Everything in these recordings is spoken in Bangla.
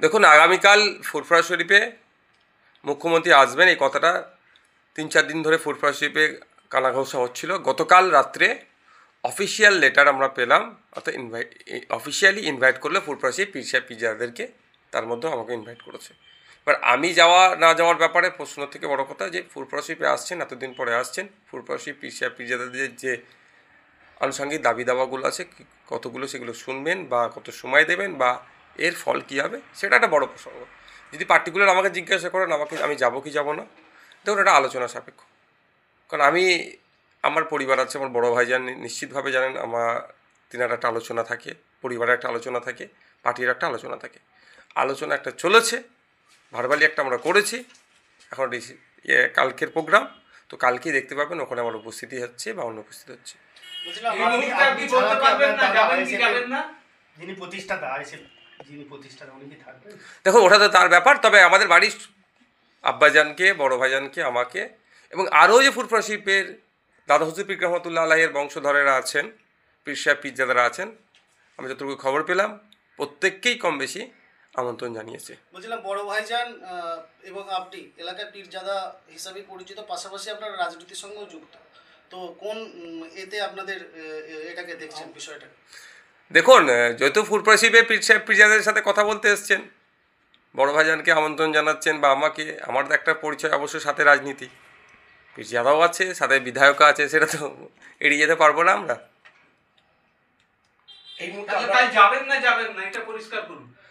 দেখুন, আগামীকাল ফুরফুরা শরীফে মুখ্যমন্ত্রী আসবেন, এই কথাটা 3-4 দিন ধরে ফুরফুরা শরীফে কানাঘোষা হচ্ছিল। গতকাল রাত্রে অফিসিয়াল লেটার আমরা পেলাম, অর্থাৎ অফিসিয়ালি ইনভাইট করলে ফুরফুরা শরীফ পীর সাহেব পীরজাদাদেরকে, তার মধ্যেও আমাকে ইনভাইট করেছে। এবার আমি যাওয়া না যাওয়ার ব্যাপারে প্রশ্ন থেকে বড় কথা যে ফুরফুরা শরীফে আসছেন, এতদিন পরে আসছেন, ফুরফুরা শরীফ পীর সাহেব পীরজাদাদের যে আনুষঙ্গিক দাবি দাওয়াগুলো আছে কতগুলো সেগুলো শুনবেন বা কত সময় দেবেন বা এর ফল কী হবে সেটা একটা বড় প্রসঙ্গ। যদি পার্টিকুলার আমাকে জিজ্ঞাসা করেন আমি যাবো কি যাবো না, দেখুন এটা আলোচনা সাপেক্ষ। কারণ আমার পরিবার আছে, আমার বড়ো ভাইজান নিশ্চিতভাবে জানেন, তিনার একটা আলোচনা থাকে, পরিবারের একটা আলোচনা থাকে, পার্টির একটা আলোচনা থাকে। আলোচনা একটা চলেছে, ভার্বালি একটা আমরা করেছি, এখন কালকের প্রোগ্রাম, তো কালকেই দেখতে পাবেন ওখানে আমার উপস্থিতি হচ্ছে বা অনুপস্থিত হচ্ছে। দেখুন ওটা তো তার ব্যাপার, তবে আমাদের বাড়ির আব্বাজানকে, বড় ভাইজানকে, আমাকে এবং আরও যে ফুরফুরা শরীফের দাদা হুজুর পীর রহমতুল্লাহ আলাইহির বংশধরেরা আছেন, পীর সাহেব পীরজাদারা আছেন, আমি যতটুকু খবর পেলাম প্রত্যেককেই কম বেশি আমন্ত্রণ জানিয়েছে। বলছিলাম বড় ভাইজান এবং আপনি এলাকার পীরজাদা হিসাবে পরিচিত, পাশাপাশি আপনারা রাজনীতির সঙ্গেও যুক্ত, তো কোন এতে আপনাদের এটাকে দেখছেন বিষয়টা? দেখুন, যেহেতু ফুরফুরা শরীফে পীর সাহেব পীরজাদাদের সাথে কথা বলতে এসছেন, বড় ভাইজানকে আমন্ত্রণ জানাচ্ছেন বা আমাকে, আমার তো একটা পরিচয় অবশ্যই সাথে রাজনীতি, পীরজাদাও আছে, সাথে বিধায়কও আছে, সেটা তো এড়িয়ে যেতে পারবো না আমরা।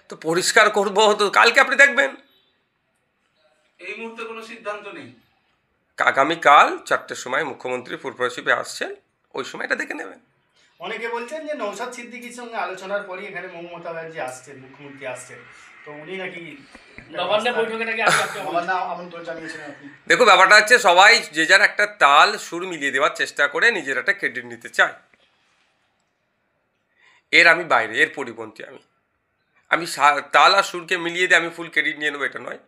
তো পরিষ্কার করবো, তো কালকে আপনি দেখবেন। এই মুহূর্তে কোনো সিদ্ধান্ত নেই। আগামীকাল 4টের সময় মুখ্যমন্ত্রী ফুরফুরা শরীফে আসছেন, ওই সময় এটা দেখে নেবেন। অনেকে বলছেন যে নওশাদ সিদ্দিকীর সঙ্গে আলোচনার পরই এখানে মমতা ব্যানার্জি আসছেন, মুখ্যমন্ত্রী আসছেন, তো উনি নাকি আমন্ত্রণ জানিয়েছেন। দেখো ব্যাপারটা হচ্ছে সবাই যে যার একটা তাল সুর মিলিয়ে দেওয়ার চেষ্টা করে নিজের একটা ক্রেডিট নিতে চায়। আমি বাইরে, এর পরিপন্থী। আমি তাল আর সুরকে মিলিয়ে দিয়ে আমি ফুল ক্রেডিট নিয়ে নেবো, এটা নয়।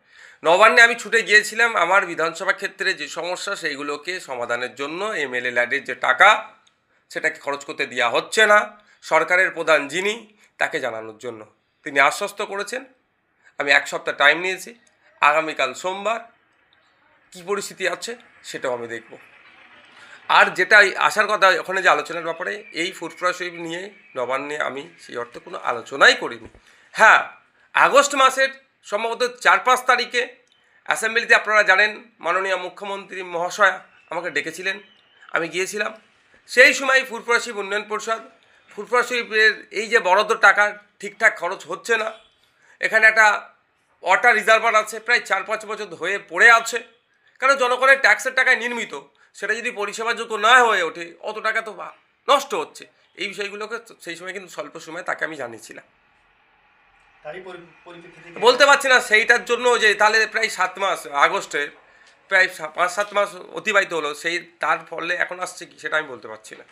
নবান্নে আমি ছুটে গিয়েছিলাম, আমার বিধানসভা ক্ষেত্রে যে সমস্যা সেইগুলোকে সমাধানের জন্য এমএলএ ল্যাডের যে টাকা সেটাকে খরচ করতে দেওয়া হচ্ছে না, সরকারের প্রধান যিনি তাকে জানানোর জন্য তিনি আশ্বস্ত করেছেন। আমি 1 সপ্তাহ টাইম নিয়েছি, আগামীকাল সোমবার কী পরিস্থিতি আছে সেটাও আমি দেখব। আর যেটা আসার কথা ওখানে যে আলোচনার ব্যাপারে, এই ফুরফুরা শরীফ নিয়ে নবান্নে আমি সেই অর্থে কোনো আলোচনাই করিনি। হ্যাঁ, আগস্ট মাসের সম্ভবত 4-5 তারিখে অ্যাসেম্বলিতে আপনারা জানেন মাননীয় মুখ্যমন্ত্রী মহাশয়া আমাকে ডেকেছিলেন, আমি গিয়েছিলাম। সেই সময় ফুরফুরা শরীফ উন্নয়ন পরিষদ, ফুরফুরা শরীফের এই যে বরাদ্দ টাকা ঠিকঠাক খরচ হচ্ছে না, এখানে একটা ওয়াটার রিজার্ভার আছে, প্রায় 4-5 বছর হয়ে পড়ে আছে, কারণ জনগণের ট্যাক্সের টাকায় নির্মিত, সেটা যদি পরিষেবাযোগ্য না হয়ে ওঠে অত টাকা তো নষ্ট হচ্ছে। এই বিষয়গুলোকে সেই সময় কিন্তু স্বল্প সময়ে তাকে আমি জানিয়েছিলাম। বলতে পারছি না সেইটার জন্য যে তাহলে প্রায় 7 মাস, আগস্টে প্রায় 5-7 মাস অতিবাহিত হলো, তার ফলে এখন আসছে কি সেটা আমি বলতে পারছি না।